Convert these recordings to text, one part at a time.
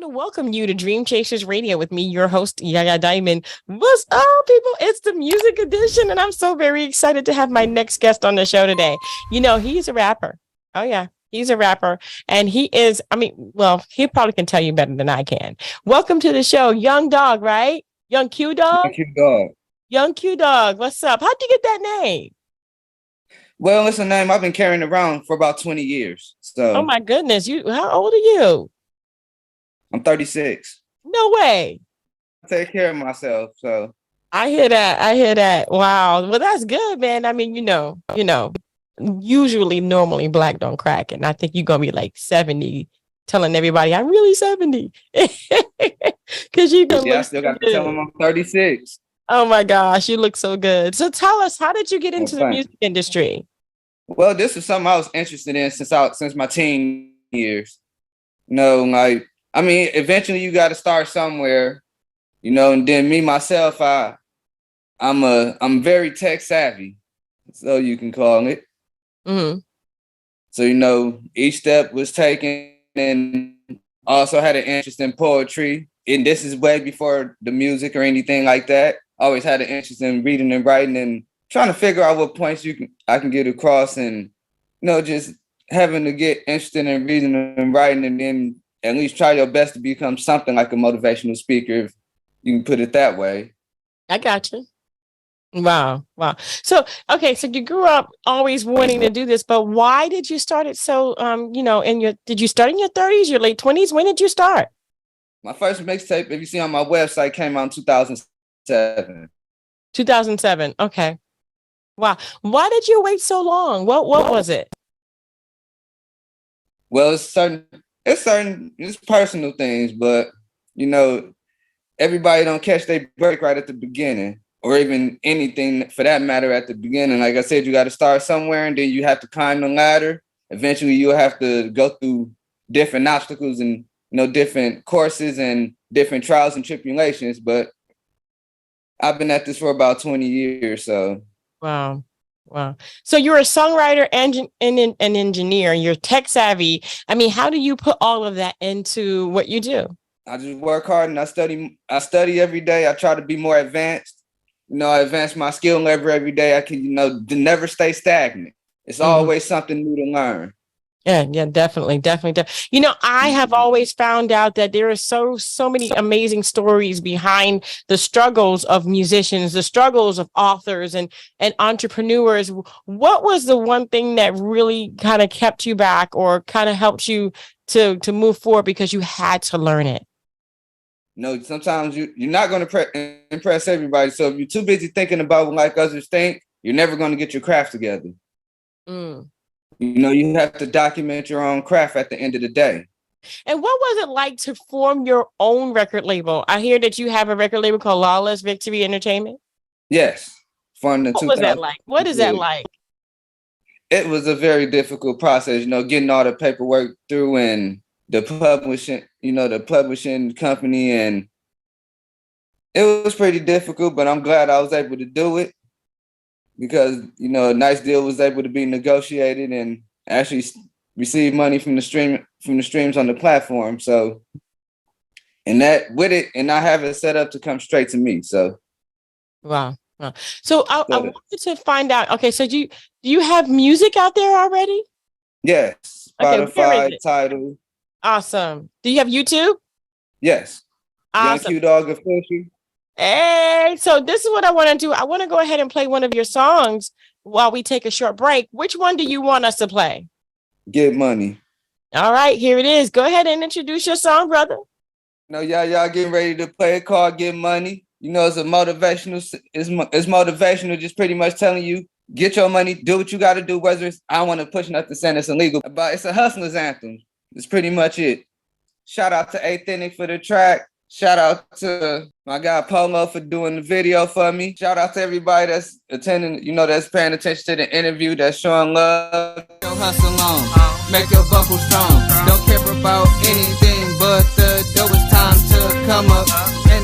to welcome you to Dream Chasers Radio with me, your host, Yaya Diamond. What's up, people? It's the music edition, and I'm so very excited to have my next guest on the show today. You know, he's a rapper. Oh, yeah. He's a rapper, and he is, he probably can tell you better than I can. Welcome to the show, Young Dog, right? Young Q-Dogg? Young Q-Dogg. Young Q-Dogg, what's up? How'd you get that name? Well, it's a name I've been carrying around for about 20 years. So, oh my goodness, how old are you? I'm 36. No way. I take care of myself. So I hear that. Wow. Well, that's good, man. I mean, usually normally black don't crack. And I think you're gonna be like 70, telling everybody I'm really 70. Because you can I still got to tell them I'm 36. Oh my gosh, you look so good. So tell us, how did you get into the music industry? Well, this is something I was interested in since my teen years. Eventually you got to start somewhere, and then me, myself, I'm very tech savvy, so you can call it. Mm-hmm. So, each step was taken, and also had an interest in poetry. And this is way before the music or anything like that. Always had an interest in reading and writing and trying to figure out what points I can get across, and just having to get interested in reading and writing, and then at least try your best to become something like a motivational speaker, if you can put it that way. I got you. Wow. So you grew up always wanting to do this, but why did you start it so, did you start in your 30s, your late 20s? When did you start? My first mixtape, if you see on my website, came out in 2007. 2007. Okay. Wow. Why did you wait so long? What was it? Well, it's personal things, but everybody don't catch their break right at the beginning, or even anything for that matter at the beginning. Like I said, you got to start somewhere, and then you have to climb the ladder. Eventually you'll have to go through different obstacles and different courses and different trials and tribulations. But I've been at this for about 20 years. So wow. So you're a songwriter and an engineer, and you're tech savvy. I mean, how do you put all of that into what you do? I just work hard and I study every day. I try to be more advanced. I advance my skill level every day. I can, to never stay stagnant. It's always something new to learn. Yeah, definitely. I have always found out that there are so many amazing stories behind the struggles of musicians, the struggles of authors and entrepreneurs. What was the one thing that really kind of kept you back, or kind of helped you to move forward because you had to learn it? Sometimes you're not going to impress everybody. So if you're too busy thinking about what like others think, you're never going to get your craft together. You have to document your own craft at the end of the day. And what was it like to form your own record label? I hear that you have a record label called Lawless Victory Entertainment. Yes. What was that like? What is that like? It was a very difficult process, getting all the paperwork through, and the publishing company, and it was pretty difficult, but I'm glad I was able to do it, because a nice deal was able to be negotiated and actually receive money from the streams on the platform. So, and that with it, and I have it set up to come straight to me. So, wow. So I wanted to find out. Okay, so do you have music out there already? Yes, Spotify, Tidal. Awesome. Do you have YouTube? Yes. Awesome. Young Q-Dogg official. Hey, so this is what I want to do. I want to go ahead and play one of your songs while we take a short break. Which one do you want us to play? Get Money. All right, here it is. Go ahead and introduce your song, brother. Y'all getting ready to play it called Get Money. It's a motivational. It's motivational, just pretty much telling you, get your money, do what you got to do. Whether I don't want to push nothing saying it's illegal, but it's a hustler's anthem. It's pretty much it. Shout out to Authentic for the track. Shout out to my guy Polo for doing the video for me. Shout out to everybody that's attending, that's paying attention to the interview, that's showing love. Your hustle on, make your buckle strong. Don't care about anything but the dope. It's time to come up and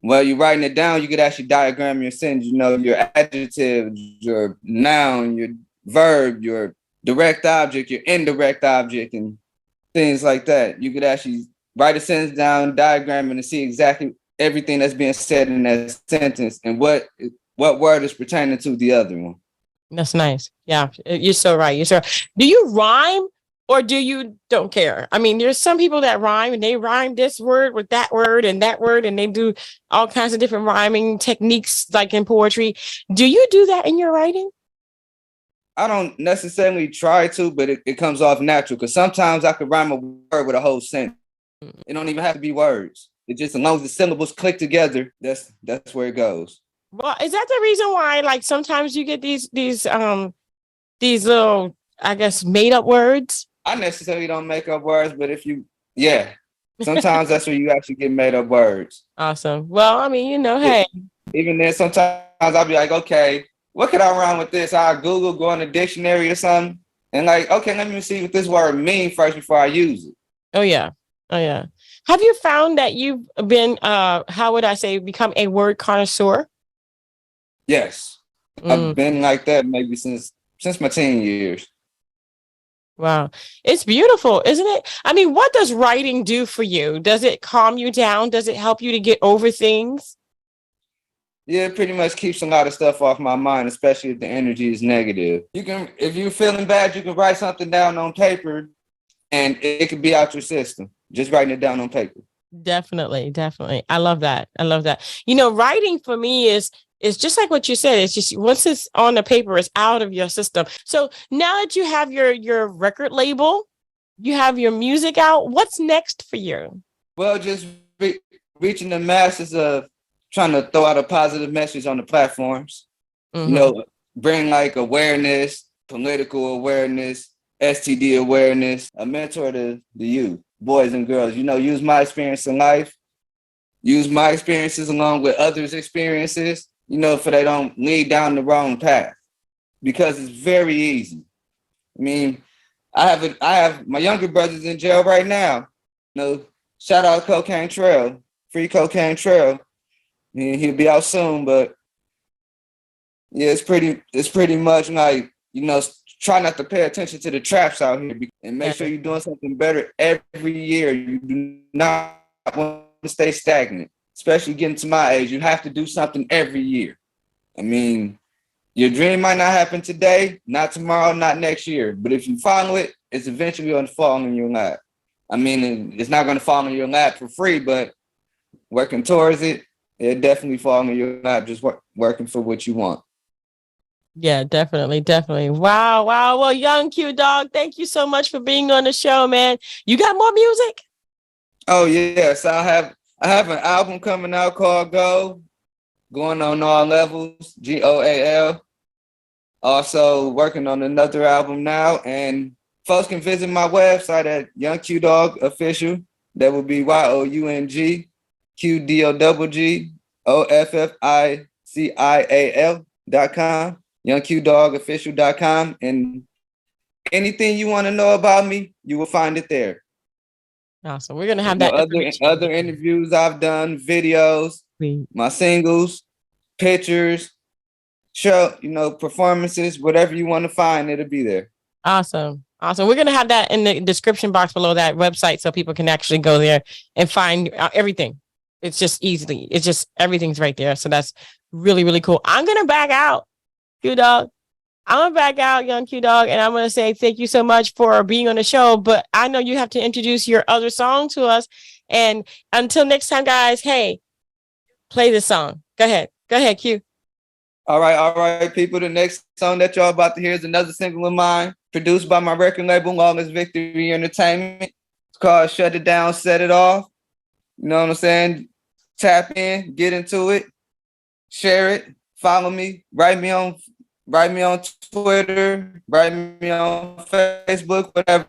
While you're writing it down, you could actually diagram your sentence, you know, your adjective, your noun, your verb, your direct object, your indirect object, and things like that. You could actually write a sentence down, diagram it, and see exactly everything that's being said in that sentence and what word is pertaining to the other one. That's nice. Yeah, you're so right. You're so right. Do you rhyme or do you don't care? I mean, there's some people that rhyme and they rhyme this word with that word, and they do all kinds of different rhyming techniques like in poetry. Do you do that in your writing? I don't necessarily try to, but it comes off natural because sometimes I could rhyme a word with a whole sentence. It don't even have to be words. It just, as long as the syllables click together, that's where it goes. Well, is that the reason why like sometimes you get these little, I guess, made up words? I necessarily don't make up words, but yeah, sometimes that's where you actually get made up words. Awesome. Well, I mean, hey. Even then, sometimes I'll be like, okay, what could I rhyme with this? I'll Google, go in the dictionary or something, and like, okay, let me see what this word means first before I use it. Oh, yeah. Oh, yeah. Have you found that you've been, how would I say, become a word connoisseur? Yes. I've been like that maybe since my teen years. Wow. It's beautiful, isn't it? I mean, what does writing do for you? Does it calm you down? Does it help you to get over things? Yeah, it pretty much keeps a lot of stuff off my mind, especially if the energy is negative. If you're feeling bad, you can write something down on paper and it could be out your system. Just writing it down on paper. Definitely. I love that. Writing for me is just like what you said. It's just once it's on the paper, it's out of your system. So now that you have your record label, you have your music out, what's next for you? Well, just reaching the masses of trying to throw out a positive message on the platforms. Mm-hmm. Bring like awareness, political awareness, STD awareness, a mentor to the youth, boys and girls. Use my experience in life, use my experiences along with others' experiences, for they don't lead down the wrong path, because it's very easy. I mean, I have my younger brothers in jail right now. Shout out Cocaine Trail, free Cocaine Trail. I mean, he'll be out soon, but yeah, it's pretty much like, try not to pay attention to the traps out here and make sure you're doing something better every year. You do not want to stay stagnant, especially getting to my age. You have to do something every year. I mean, your dream might not happen today, not tomorrow, not next year, but if you follow it, it's eventually going to fall in your lap. I mean, it's not going to fall in your lap for free, but working towards it, it definitely fall in your lap, just working for what you want. Yeah, definitely. Wow. Well, Young Q-Dogg, thank you so much for being on the show, man. You got more music? Oh yes, I have an album coming out called Going on All Levels, GOAL. Also working on another album now, and folks can visit my website at Young Q-Dogg Official. That would be YOUNG QDOGG OFFICIAL.com. YoungQDoggOfficial.com, and anything you want to know about me, you will find it there. Awesome. We're gonna have that other interviews I've done, videos, my singles, pictures, show, performances, whatever you want to find, it'll be there. Awesome. We're gonna have that in the description box below that website so people can actually go there and find everything. It's just everything's right there. So that's really, really cool. I'm gonna back out. Q-Dogg. I'm going to back out, Young Q-Dogg, and I'm going to say thank you so much for being on the show, but I know you have to introduce your other song to us, and until next time, guys, hey, play this song. Go ahead, Q. All right, people, the next song that y'all about to hear is another single of mine, produced by my record label, Longest Victory Entertainment. It's called Shut It Down, Set It Off. You know what I'm saying? Tap in, get into it, share it. Follow me, write me on Twitter, write me on Facebook, whatever.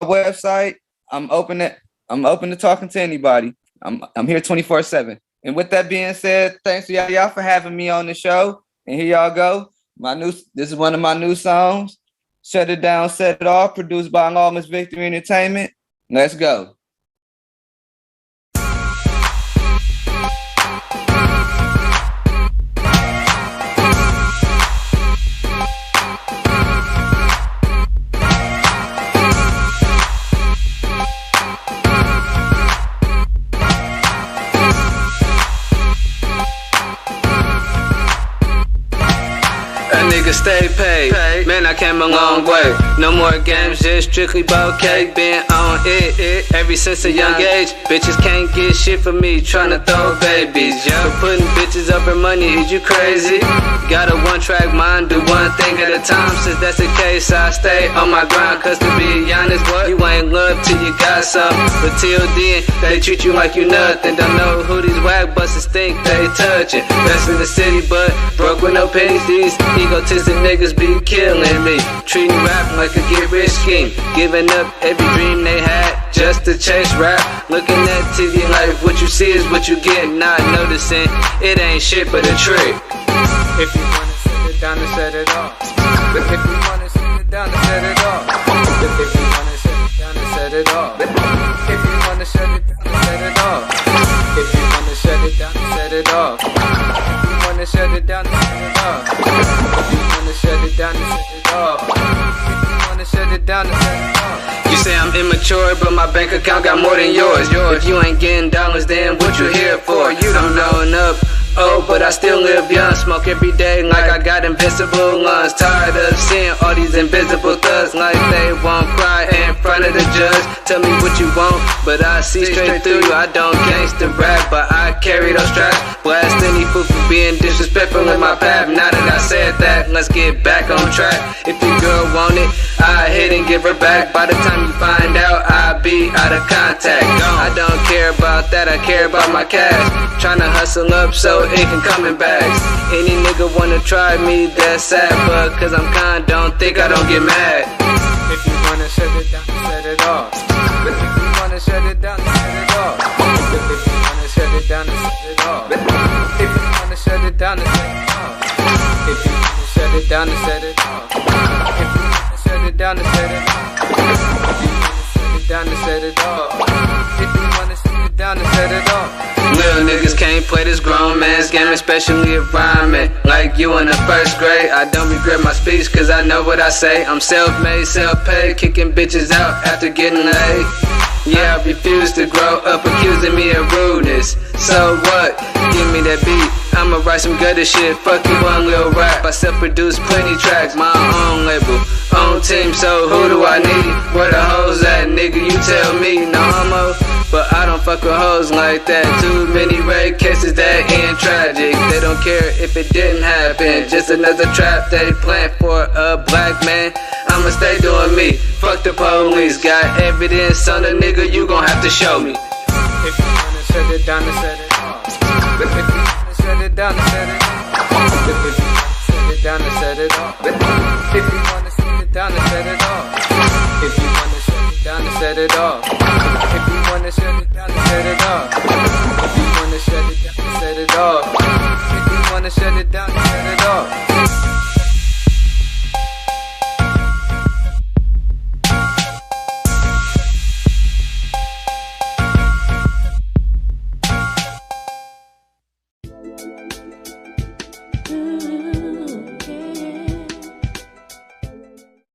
Website. I'm open to talking to anybody. I'm here 24/7. And with that being said, thanks to y'all for having me on the show. And here y'all go. This is one of my new songs. Shut It Down, Set It Off, produced by Longest Victory Entertainment. Let's go. niggas stay paid. Man, I came a long way. No more games, just strictly bouquet. Been on it ever since a young age. Bitches can't get shit for me, tryna throw babies. Yeah, putting bitches over money, is you crazy? Got a one-track mind, do one thing at a time. Since that's the case, I stay on my grind. Cause to be honest, what? You ain't love till you got some. But till then, they treat you like you nothing. Don't know who these whack busters think they touching. Best in the city, but broke with no pennies. These egotistic niggas be killing me. Treating rap like a get-rich scheme. Giving up every dream they had just to chase rap. Looking at TV like what you see is what you get. Not noticing it ain't shit but a trick. If you wanna set it down and set it off. If you wanna set it down and set it off. If you wanna set it down and set it off. If you wanna set it down and set it off. If you wanna set it down and set it off. If you wanna set it down and set it off. If you wanna set it down and set it off. If you wanna set it down and set it off. You say I'm immature, but my bank account got more than yours. If you ain't getting dollars, then what you here for? You don't knowing up. Oh, but I still live young, smoke every day like I got invincible lungs. Tired of seeing all these invisible thugs like they won't cry in front of the judge. Tell me what you want, but I see straight through you. I don't gangsta rap, but I carry those straps. Blast any fool for being disrespectful in my path. Now that I said that, let's get back on track. If your girl want it, I hit and give her back. By the time you find out, I'll be out of contact. I don't care about that, I care about my cash. Tryna hustle up so it can come in bags. Any nigga wanna try me, that's sad, but cause I'm kind, don't think I don't get mad. If you wanna shut it down, set it off. If you wanna shut it down, set it off. If you wanna shut it down, set it off. If you wanna shut it down, set it off. If you wanna shut it down, set it off. If you wanna shut it down, set it off. If you wanna shut it down, set it off. If you wanna shut it down, set it off. Little niggas can't play this grown man's game, especially if rhyming like you in the first grade. I don't regret my speech cause I know what I say. I'm self-made, self-paid, kicking bitches out after getting laid. Yeah, I refuse to grow up accusing me of rudeness. So what? Give me that beat, I'ma write some gutter shit. Fuck you one little rap, I self-produce plenty tracks. My own label, own team, so who do I need? Where the hoes at, nigga, you tell me. No homo, but I don't fuck with hoes like that. Too many rape cases that end tragic. They don't care if it didn't happen. Just another trap they plant for a black man. I'ma stay doing me. Fuck the police. Got evidence on the nigga, you gon' have to show me. If you wanna shut it down and set it off. If you wanna shut it down and set it off. If you wanna shut it down and set it off. If you wanna shut it down and set it off. If you wanna shut it down and set it off. If you wanna shut it down and set it off.